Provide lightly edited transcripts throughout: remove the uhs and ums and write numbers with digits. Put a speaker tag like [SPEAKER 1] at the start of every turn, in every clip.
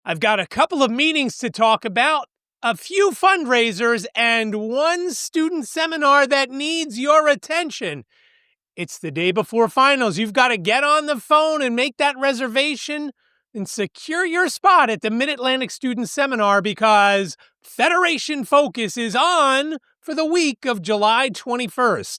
[SPEAKER 1] I've got a couple of meetings to talk about, a few fundraisers, and one student seminar that needs your attention. It's the day before finals. You've got to get on the phone and make that reservation and secure your spot at the Mid-Atlantic Student Seminar because Federation Focus is on for the week of July 21st.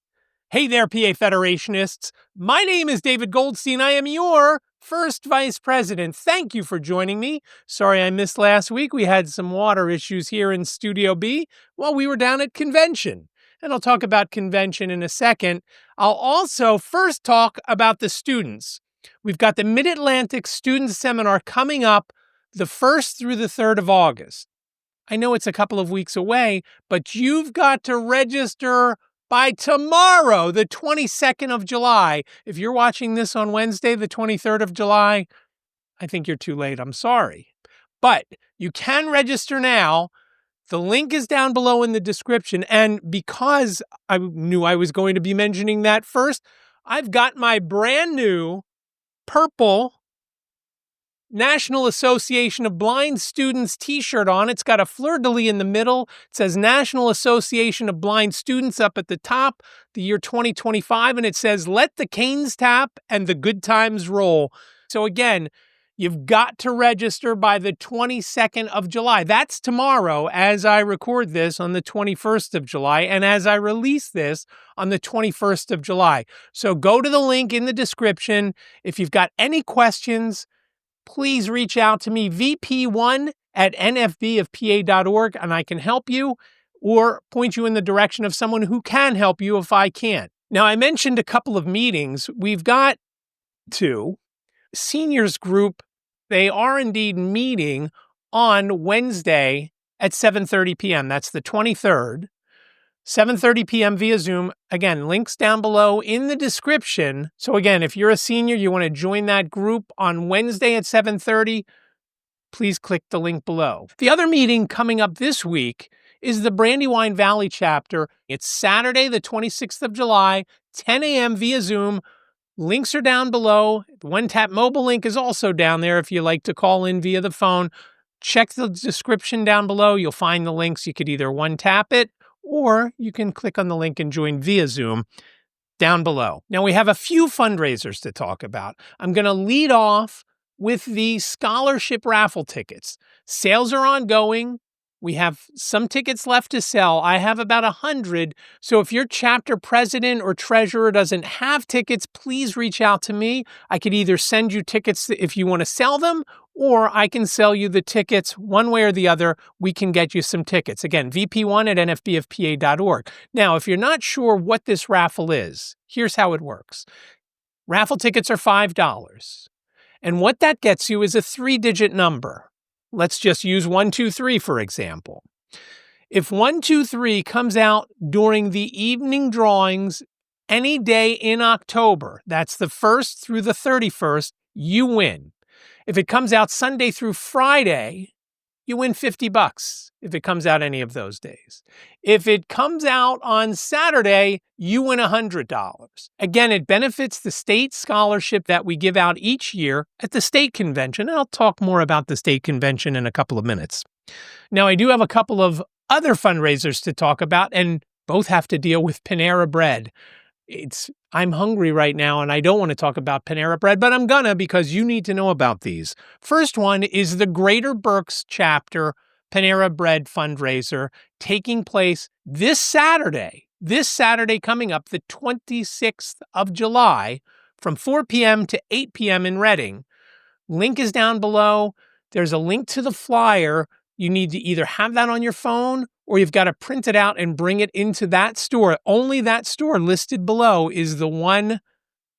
[SPEAKER 1] Hey there, PA Federationists. My name is David Goldstein. I am your first vice president. Thank you for joining me. Sorry I missed last week. We had some water issues here in Studio B while we were down at convention. And I'll talk about convention in a second. I'll also first talk about the students. We've got the Mid-Atlantic Student Seminar coming up the 1st through the 3rd of August. I know it's a couple of weeks away, but you've got to register by tomorrow, the 22nd of July. If you're watching this on Wednesday, the 23rd of July, I think you're too late. I'm sorry. But you can register now. The link is down below in the description. And because I knew I was going to be mentioning that first, I've got my brand new purple National Association of Blind Students t-shirt on. It's got a fleur-de-lis in the middle. It says National Association of Blind Students up at the top, the year 2025, and it says, let the canes tap and the good times roll. So again, you've got to register by the 22nd of July. That's tomorrow as I record this on the 21st of July, and as I release this on the 21st of July. So go to the link in the description. If you've got any questions, please reach out to me, vp1@nfbofpa.org, and I can help you or point you in the direction of someone who can help you if I can't. Now, I mentioned a couple of meetings. We've got two. Seniors group, they are indeed meeting on Wednesday at 7:30 p.m. That's the 23rd. 7:30 p.m. via Zoom. Again, links down below in the description. So again, if you're a senior, you want to join that group on Wednesday at 7:30, please click the link below. The other meeting coming up this week is the Brandywine Valley Chapter. It's Saturday, the 26th of July, 10 a.m. via Zoom. Links are down below. The One Tap mobile link is also down there if you like to call in via the phone. Check the description down below. You'll find the links. You could either one tap it, or you can click on the link and join via Zoom down below. Now, we have a few fundraisers to talk about. I'm going to lead off with the scholarship raffle tickets. Sales are ongoing. We have some tickets left to sell. I have about 100. So if your chapter president or treasurer doesn't have tickets, please reach out to me. I could either send you tickets if you want to sell them, or I can sell you the tickets one way or the other. We can get you some tickets. Again, vp1@nfbofpa.org. Now, if you're not sure what this raffle is, here's how it works. Raffle tickets are $5. And what that gets you is a 3-digit number. Let's just use 123, for example. If 123 comes out during the evening drawings any day in October, that's the 1st through the 31st, you win. If it comes out Sunday through Friday, you win $50 if it comes out any of those days. If it comes out on Saturday, you win $100. Again, it benefits the state scholarship that we give out each year at the state convention. And I'll talk more about the state convention in a couple of minutes. Now, I do have a couple of other fundraisers to talk about, and both have to deal with Panera bread. I'm hungry right now, and I don't want to talk about Panera bread, but I'm gonna because you need to know about these. First one is the Greater Berks Chapter Panera bread fundraiser taking place this Saturday coming up, the 26th of July, from 4 p.m. to 8 p.m. in Reading. Link is down below. There's a link to the flyer. You need to either have that on your phone or you've got to print it out and bring it into that store. Only that store listed below is the one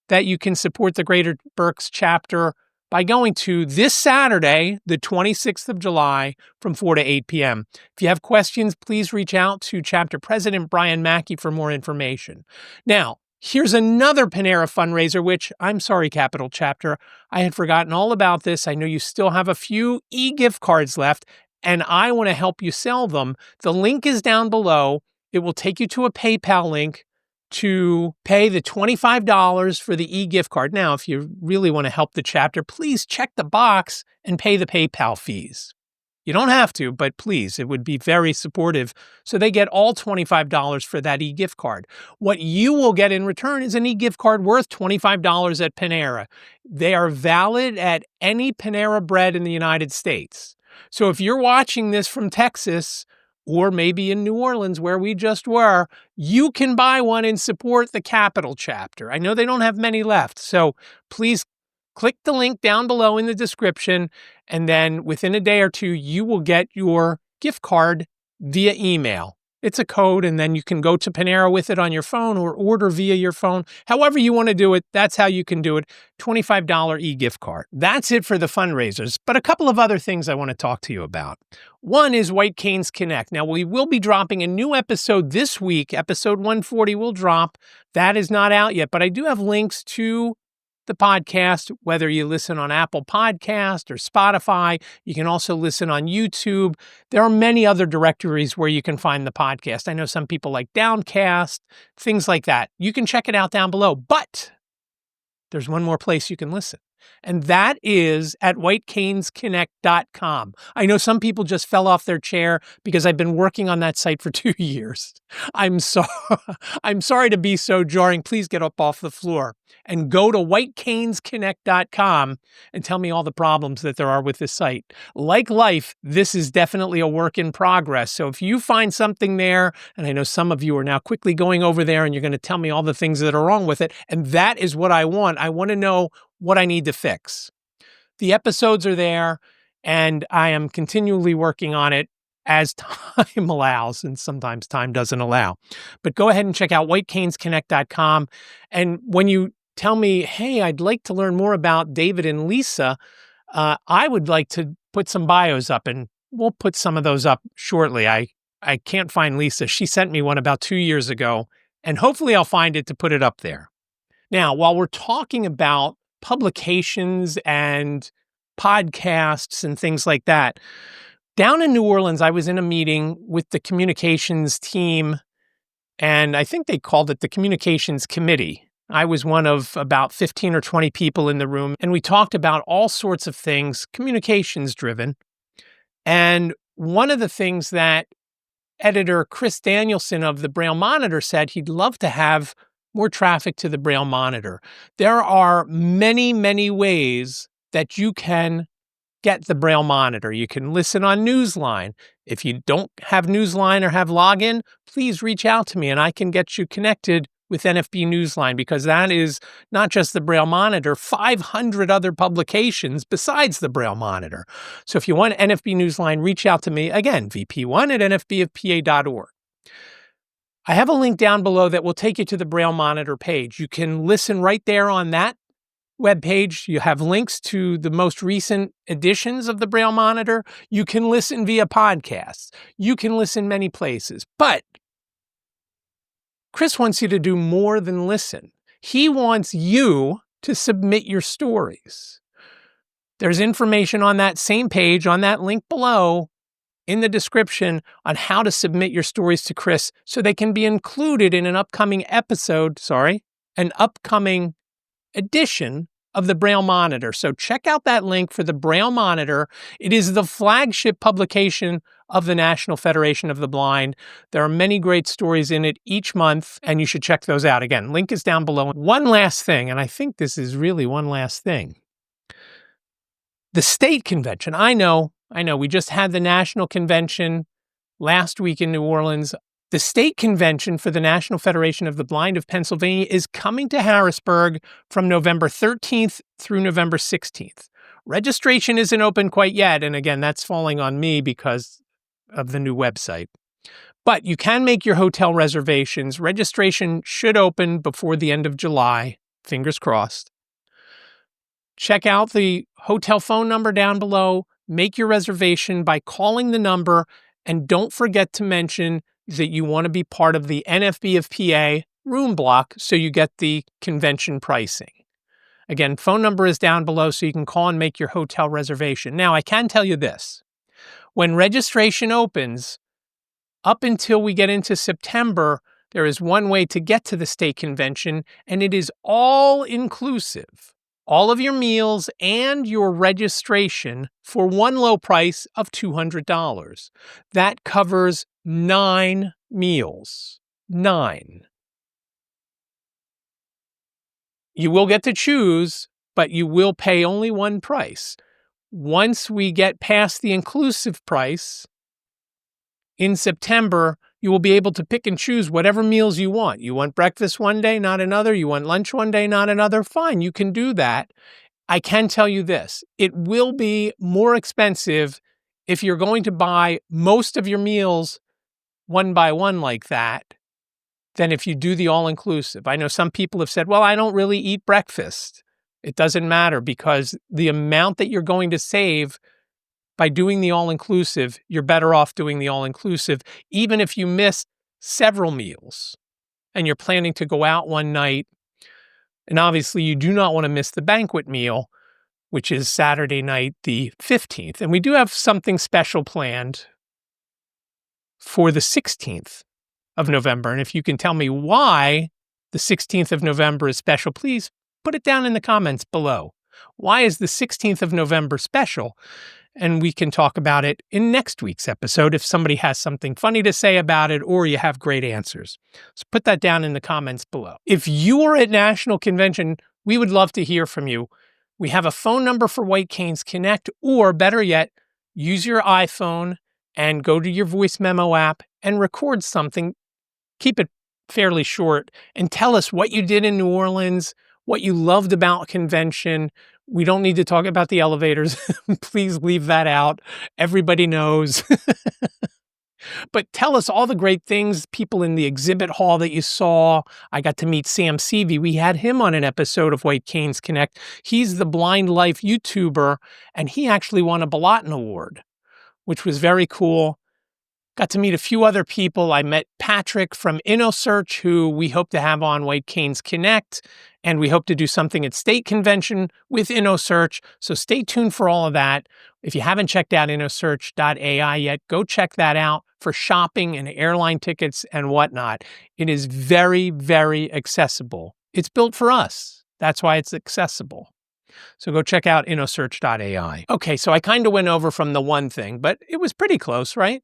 [SPEAKER 1] that you can support the Greater Berks Chapter by going to this Saturday, the 26th of July, from 4 to 8 p.m. If you have questions, please reach out to Chapter President Brian Mackey for more information. Now, here's another Panera fundraiser, which I'm sorry, Capital Chapter, I had forgotten all about this. I know you still have a few e-gift cards left, and I want to help you sell them. The link is down below. It will take you to a PayPal link. to pay the $25 for the e-gift card. Now, if you really want to help the chapter, please check the box and pay the PayPal fees. You don't have to, but please, it would be very supportive. So they get all $25 for that e-gift card. What you will get in return is an e-gift card worth $25 at Panera. They are valid at any Panera bread in the United States. So if you're watching this from Texas, or maybe in New Orleans, where we just were, you can buy one and support the Capital Chapter. I know they don't have many left, so please click the link down below in the description, and then within a day or two, you will get your gift card via email. It's a code, and then you can go to Panera with it on your phone or order via your phone. However you want to do it, that's how you can do it. $25 e-gift card. That's it for the fundraisers, but a couple of other things I want to talk to you about. One is White Canes Connect. Now, we will be dropping a new episode this week. Episode 140 will drop. That is not out yet, but I do have links to the podcast, whether you listen on Apple Podcast or Spotify. You can also listen on YouTube. There are many other directories where you can find the podcast. I know some people like Downcast, things like that. You can check it out down below, but there's one more place you can listen, and that is at whitecanesconnect.com. I know some people just fell off their chair because I've been working on that site for 2 years. I'm sorry to be so jarring. Please get up off the floor and go to whitecanesconnect.com and tell me all the problems that there are with this site. Like life, this is definitely a work in progress. So if you find something there, and I know some of you are now quickly going over there and you're going to tell me all the things that are wrong with it, and that is what I want. I want to know what I need to fix. The episodes are there, and I am continually working on it as time allows, and sometimes time doesn't allow. But go ahead and check out whitecanesconnect.com. And when you tell me, hey, I'd like to learn more about David and Lisa, I would like to put some bios up, and we'll put some of those up shortly. I can't find Lisa. She sent me one about 2 years ago, and hopefully I'll find it to put it up there. Now, while we're talking about publications and podcasts and things like that, down in New Orleans, I was in a meeting with the communications team, and I think they called it the communications committee. I was one of about 15 or 20 people in the room, and we talked about all sorts of things, communications driven. And one of the things that editor Chris Danielson of the Braille Monitor said he'd love to have more traffic to the Braille Monitor. There are many, many ways that you can get the Braille Monitor. You can listen on Newsline. If you don't have Newsline or have login, please reach out to me and I can get you connected with NFB Newsline, because that is not just the Braille Monitor, 500 other publications besides the Braille Monitor. So if you want NFB Newsline, reach out to me. Again, vp1@nfbofpa.org. I have a link down below that will take you to the Braille Monitor page. You can listen right there on that webpage. You have links to the most recent editions of the Braille Monitor. You can listen via podcasts. You can listen many places. But Chris wants you to do more than listen. He wants you to submit your stories. There's information on that same page, on that link below, in the description on how to submit your stories to Chris so they can be included in an upcoming edition of the Braille Monitor. So check out that link for the Braille Monitor. It is the flagship publication of the National Federation of the Blind. There are many great stories in it each month, and you should check those out. Again, link is down below. One last thing, and I think this is really one last thing. The state convention. I know, we just had the national convention last week in New Orleans. The state convention for the National Federation of the Blind of Pennsylvania is coming to Harrisburg from November 13th through November 16th. Registration isn't open quite yet, and again, that's falling on me because of the new website. But you can make your hotel reservations. Registration should open before the end of July. Fingers crossed. Check out the hotel phone number down below. Make your reservation by calling the number, and don't forget to mention that you want to be part of the NFB of PA room block so you get the convention pricing. Again, phone number is down below so you can call and make your hotel reservation. Now, I can tell you this. When registration opens, up until we get into September, there is one way to get to the state convention, and it is all inclusive. All of your meals and your registration for one low price of $200. That covers 9 meals. 9. You will get to choose, but you will pay only one price. Once we get past the inclusive price, in September, you will be able to pick and choose whatever meals you want. You want breakfast one day, not another. You want lunch one day, not another. Fine, you can do that. I can tell you this, it will be more expensive if you're going to buy most of your meals one by one like that than if you do the all-inclusive. I know some people have said, well, I don't really eat breakfast. It doesn't matter because the amount that you're going to save by doing the all-inclusive, you're better off doing the all-inclusive, even if you miss several meals and you're planning to go out one night. And obviously, you do not want to miss the banquet meal, which is Saturday night, the 15th. And we do have something special planned for the 16th of November. And if you can tell me why the 16th of November is special, please put it down in the comments below. Why is the 16th of November special? And we can talk about it in next week's episode if somebody has something funny to say about it or you have great answers. So put that down in the comments below. If you're at National Convention, we would love to hear from you. We have a phone number for White Canes Connect, or better yet, use your iPhone and go to your voice memo app and record something. Keep it fairly short and tell us what you did in New Orleans, what you loved about convention. We don't need to talk about the elevators. Please leave that out. Everybody knows. But tell us all the great things, people in the exhibit hall that you saw. I got to meet Sam Seavey. We had him on an episode of White Canes Connect. He's the Blind Life YouTuber, and he actually won a Balatin Award, which was very cool. Got to meet a few other people. I met Patrick from InnoSearch, who we hope to have on White Canes Connect, and we hope to do something at State Convention with InnoSearch, so stay tuned for all of that. If you haven't checked out InnoSearch.ai yet, go check that out for shopping and airline tickets and whatnot. It is very, very accessible. It's built for us. That's why it's accessible. So go check out InnoSearch.ai. Okay, so I kind of went over from the one thing, but it was pretty close, right?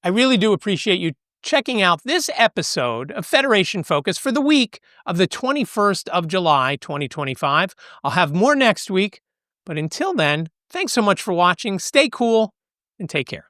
[SPEAKER 1] I really do appreciate you checking out this episode of Federation Focus for the week of the 21st of July, 2025. I'll have more next week, but until then, thanks so much for watching. Stay cool and take care.